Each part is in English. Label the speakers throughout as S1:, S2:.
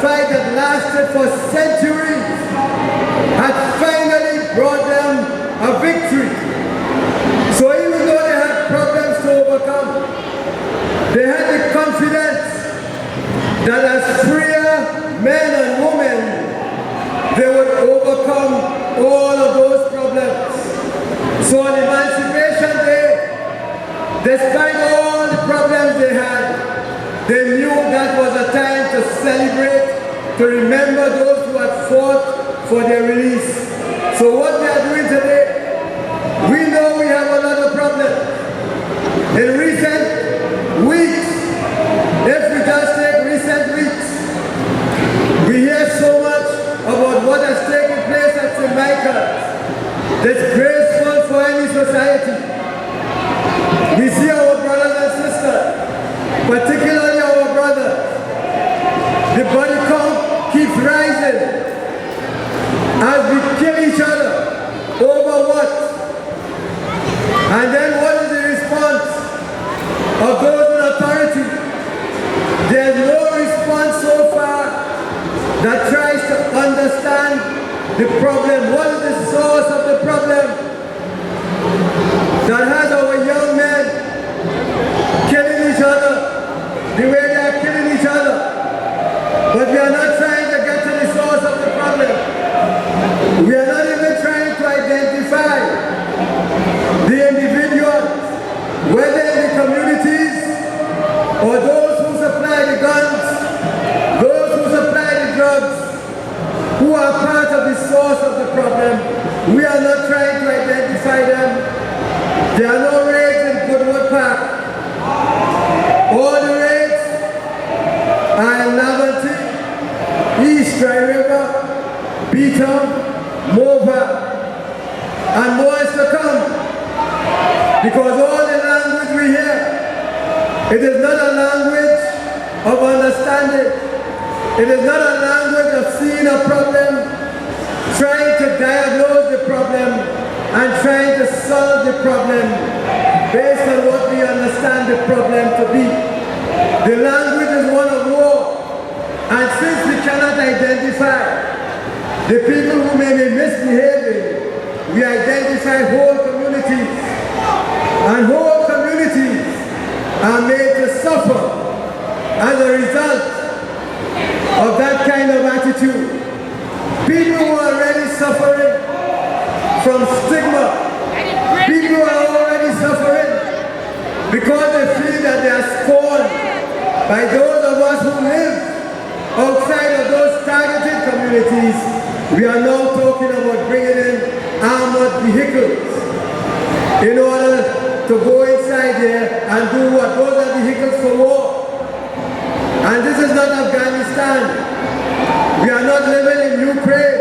S1: fight that lasted for centuries had finally brought them a victory. So even though they had problems to overcome, they had the confidence that as freer men and women, they would overcome all of those problems. So on Emancipation Day, despite all the problems they had, they knew that was a time to celebrate, to remember those who had fought for their release. So what we are doing today, we know we have a lot of problems. In recent weeks, if we just take recent weeks, we hear so much about what has taken place at St. Michael's. Disgraceful for any society. We see our brothers and sisters, particularly our brothers. The body count keeps rising as we kill each other over what? And then what is the response of those in authority? There's no response so far that tries to understand the problem. What is the source of the problem that has our young men killing each other the way they are killing each other? But we are not trying to get to the source of the problem. We are not even trying to identify the individuals, whether in the communities or those who supply the guns, those who supply the drugs, who are part of the source of the problem. We are not trying to identify them. There are no raids in Goodwood Park. All the raids are in Laventy, East Dry River, Beetham, Mova, and more is to come. Because all the language we hear, it is not a language of understanding. It is not a language of seeing a problem, trying to diagnose the problem, and trying to solve the problem based on what we understand the problem to be. The language is one of war, and since we cannot identify the people who may be misbehaving, we identify whole communities, and whole communities are made to suffer as a result of that kind of attitude. People who are already suffering from stigma, people who are already suffering because they feel that they are scorned by those of us who live outside of those targeted communities. We are now talking about bringing in armored vehicles in order to go inside there and do what? Those are vehicles for war. And this is not Afghanistan. We are not living in Ukraine.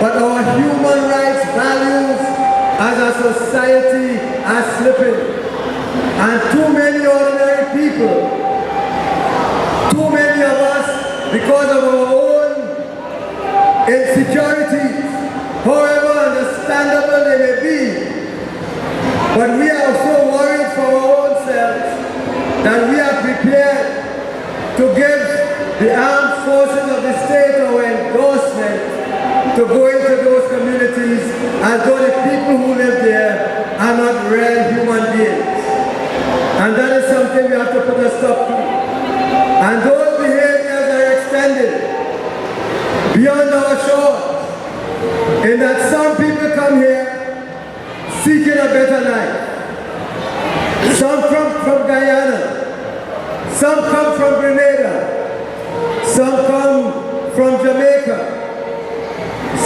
S1: But our human rights values as a society are slipping. And too many ordinary people, too many of us, because of our own insecurities, however understandable they may be, but we are so worried for our own selves that we are prepared to give the armed forces of the state our endorsement to go into those communities as though the people who live there are not real human beings. And that is something we have to put a stop to. And those behaviors are extended beyond our shores, in that some people come here seeking a better life. Some come from Guyana, some come from Grenada, some come from Jamaica,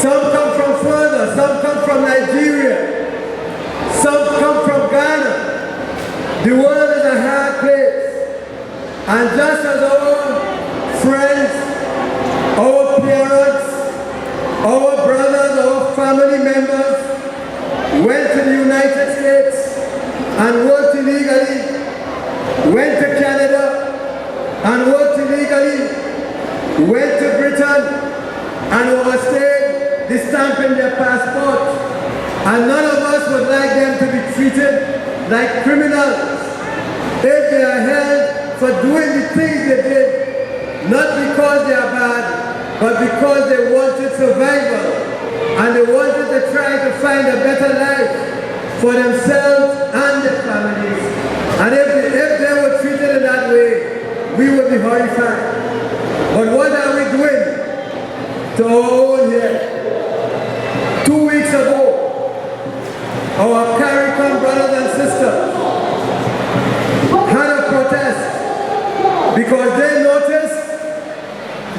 S1: some come from further, some come from Nigeria, some come from Ghana. The world is a hard place. And just as our friends, our parents, our brothers, our family members went to the United States and worked illegally, went to Canada and worked illegally, went to Britain and overstayed the stamp in their passport, and none of us would like them to be treated like criminals if they are held for doing the things they did not because they are bad, but because they wanted survival, and they wanted to try to find a better life for themselves and their families. And if they were treated in that way, we would be horrified. But what are we doing to our own here? 2 weeks ago, our CARICOM brothers and sisters had a protest because they noticed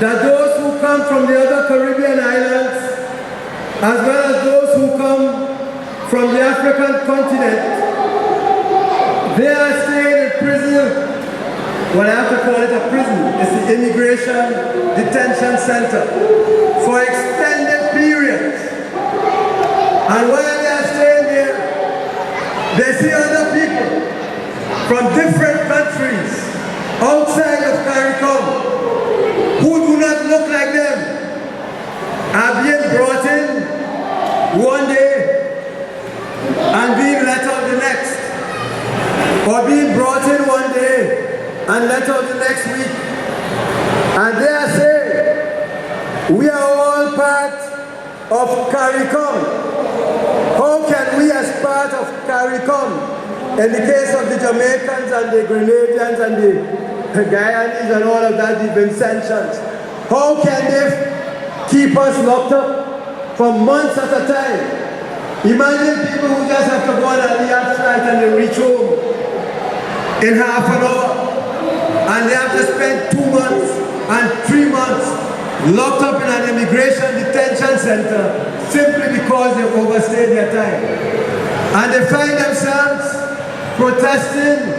S1: that those who come from the other Caribbean islands, as well as those who come from the African continent, they are staying in prison. Well, I have to call it a prison. It's the Immigration Detention Center for extended periods. And while they are staying there, they see other people from different countries outside of CARICOM who do not look like them are being brought in one day and being let out the next, or being brought in one day and let out the next week. And they are saying, we are all part of CARICOM. How can we, as part of CARICOM, in the case of the Jamaicans and the Grenadians and the Guyanese and all of that, the Vincentians, how can they keep us locked up for months at a time? Imagine people who just have to go on a yacht flight and they reach home in half an hour, and they have to spend 2 months and 3 months locked up in an immigration detention center simply because they overstayed their time. And they find themselves protesting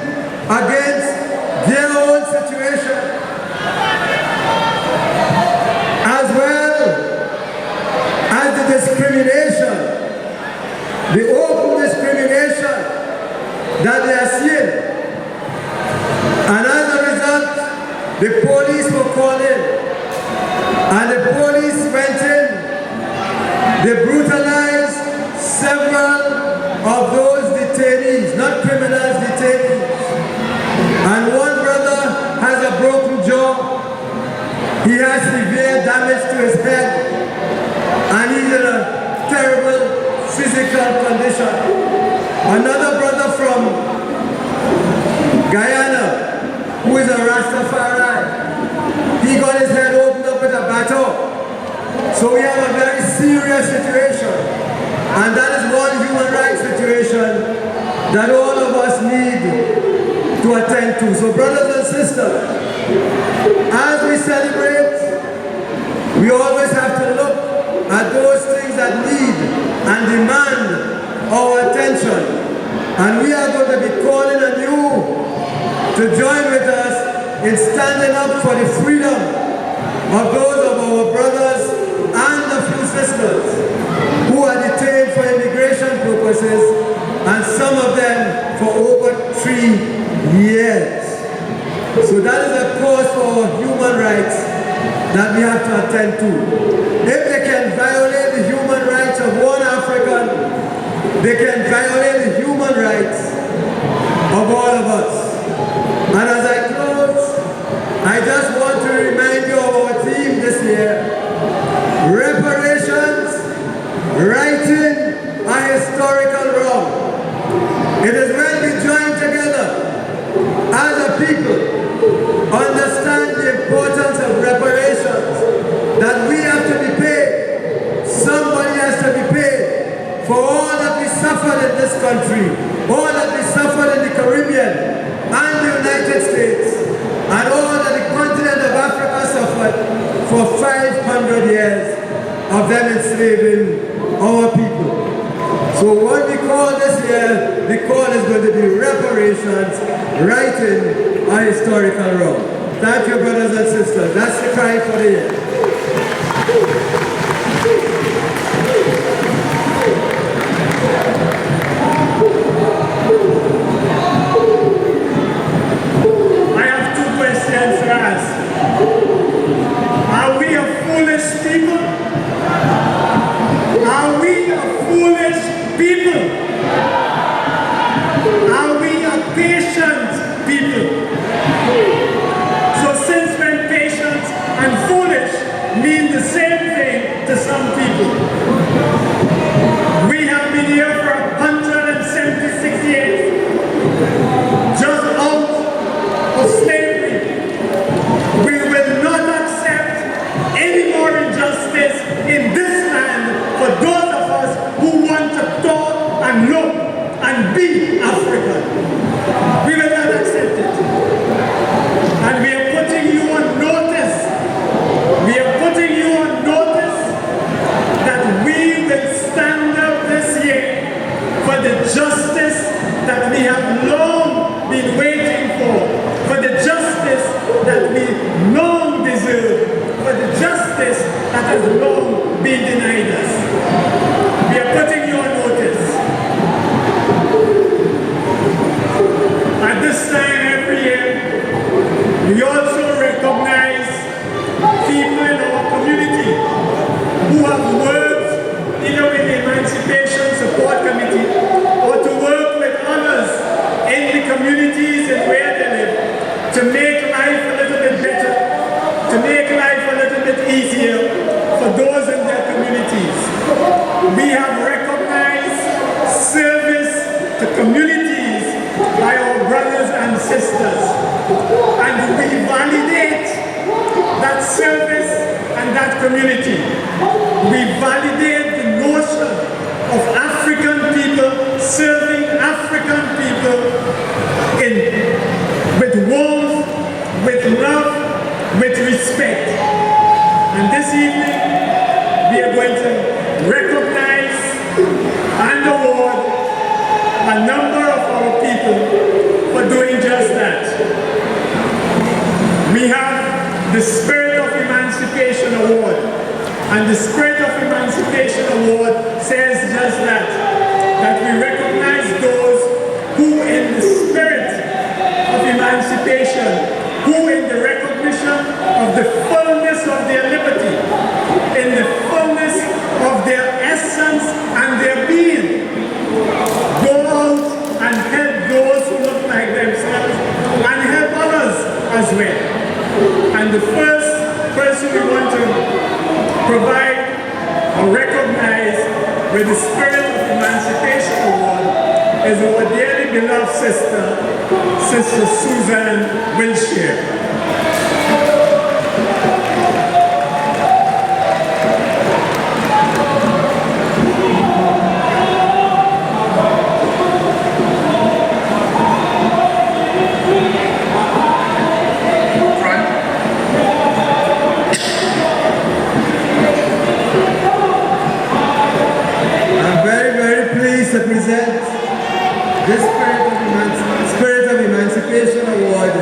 S1: against their own situation, as well as the discrimination, the open discrimination that they are seeing. And as a result, the police were called in, and the police went in. They brutalized several of those detainees, not criminals, detainees. And one brother has a broken jaw. He has severe damage to his head, and he's in a terrible physical condition. Another brother from Guyana, who is a Rastafari, he got his head opened up with a baton. So we have a very serious situation, and that is one human rights situation that all of us need to attend to. So brothers and sisters, as we celebrate, we always have to look at those things that need and demand our attention. And we are going to be calling on you to join with us in standing up for the freedom of those of our brothers and a few sisters who are detained for immigration purposes, and some of them for over 3 years. So that is a cause for our human rights that we have to attend to. If they can violate the human rights of one African, they can violate the human rights of all of us. And as I close, I just want to remind you of our theme this year: reparations, righting a historical wrong. It is when we join together as a people, understand the importance of reparations, that we have to be paid. Somebody has to be paid for all that we suffered in this country, all that we suffered in the Caribbean and the United States, and all that the continent of Africa suffered for 500 years of them enslaving our people. So what we call this year, the call is going to be reparations, righting a historical wrong. Thank you, brothers and sisters. That's the cry for the year.
S2: I have 2 questions to ask. Are we a foolish people? Are we a foolish people? Are we a patient people? So since when patience mean the same thing to some people. We have been here for 176 years, just out of slavery. We will not accept any more injustice in this land for those of us who want to talk and look and be African. We will not accept it. And we are putting you on notice. We are putting you on notice that we will stand up this year for the justice that we have long been waiting for the justice that we long deserve, for the justice that has long been denied us. We are putting you on notice. At this time every year, we also recognize people in our community who have worked either with the Emancipation Support Committee or to work with others in the communities and where they live to make life a little bit better, to make life a little bit easier for those in their communities. We have recognized service to communities by our brothers and sisters, and we validate that service and that community. We validate the notion of African people serving African people with warmth, with love, with respect. And this evening, we are going to recognize and award a number of our people for doing just that. We have the Spirit of Emancipation Award, and the Spirit of Emancipation Award says just that we recognize those who in the spirit of emancipation, who in the recognition of the fullness of their liberty, in the fullness of their essence and their being, go out and help those who look like themselves and help others as well. And the first person we want to provide or recognize with the Spirit of Emancipation Award is our dearly beloved sister, Sister Susan Wilshire.
S1: To present this Spirit of Emancipation Award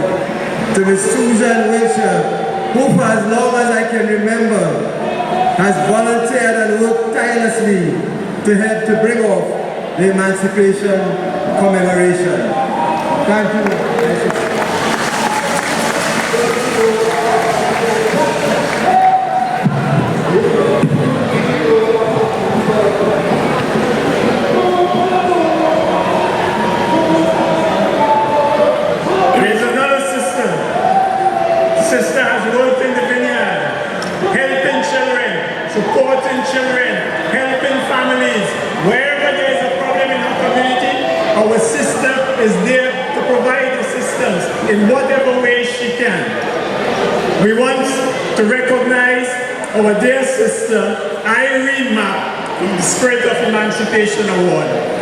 S1: to Ms. Susan Wilshire, who for as long as I can remember has volunteered and worked tirelessly to help to bring off the Emancipation commemoration. Thank you.
S2: Supporting children, helping families. Wherever there is a problem in our community, our sister is there to provide assistance in whatever way she can. We want to recognize our dear sister, Irene Mapp, from the Spirit of Emancipation Award.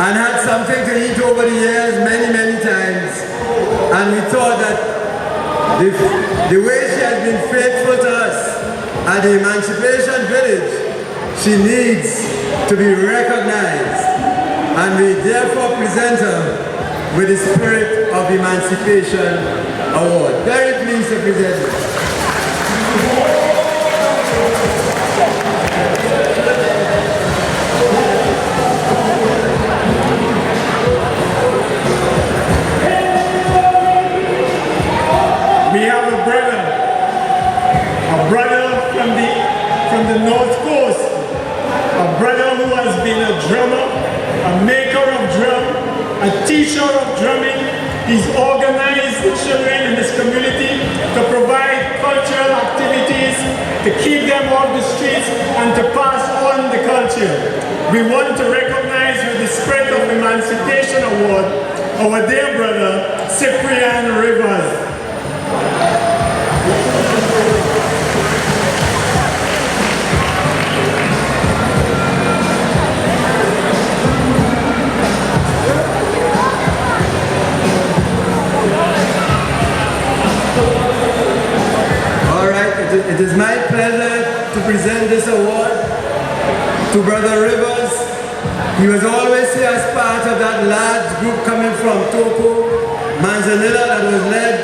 S1: And had something to eat over the years many times. And we thought that the way she has been faithful to us at the Emancipation Village, she needs to be recognized. And we therefore present her with the Spirit of Emancipation Award. Very pleased to present her.
S2: a teacher of drumming. He's organized the children in this community to provide cultural activities, to keep them off the streets, and to pass on the culture. We want to recognize with the Spirit of Emancipation Award our dear brother, Cyprian Rivers.
S1: It is my pleasure to present this award to Brother Rivers. He was always here as part of that large group coming from Togo, Manzanilla, that was led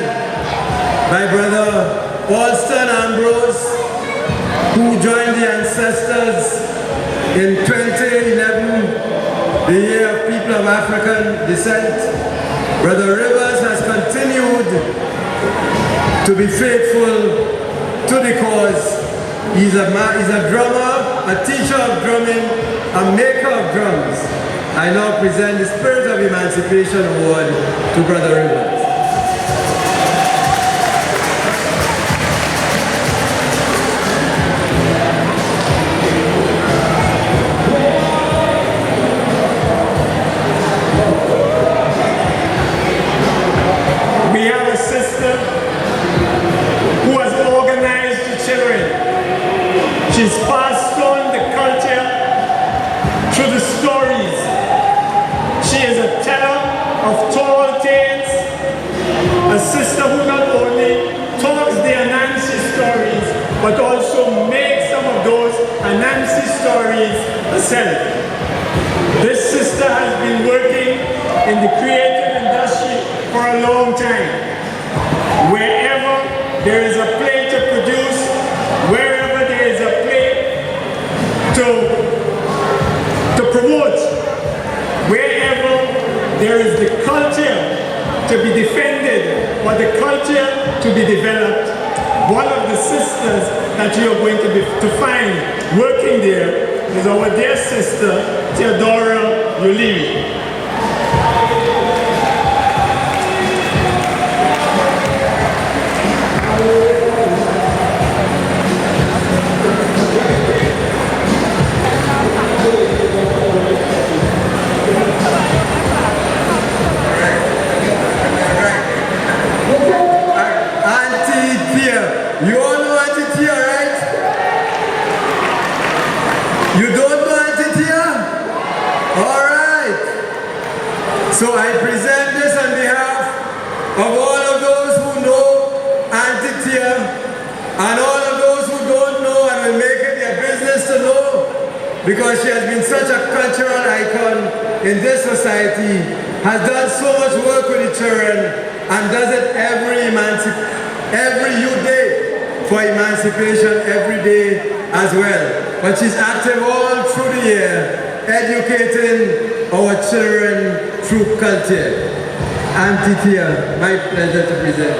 S1: by Brother Alston Ambrose, who joined the ancestors in 2011, the year of people of African descent. Brother Rivers has continued to be faithful to the cause. He's a drummer, a teacher of drumming, a maker of drums. I now present the Spirit of Emancipation Award to Brother Rivers.
S2: We have a sister who has organized the children. She's passed on the culture through the stories. She is a teller of tall tales, a sister who not only talks the Anansi stories, but also makes some of those Anansi stories herself. This sister has been working in the creative industry for a long time. Wherever there is a play to produce, wherever there is a play to promote, wherever there is the culture to be defended or the culture to be developed, one of the sisters that you are going to find working there is our dear sister, Theodora Yuliri.
S1: You all know Auntie Tia, right? You don't know Auntie Tia? All right. So I present this on behalf of all of those who know Auntie Tia and all of those who don't know and will make it their business to know, because she has been such a cultural icon in this society, has done so much work with the children, and does it every youth day for emancipation every day as well. But she's active all through the year, educating our children through culture. Auntie Tia, my pleasure to present.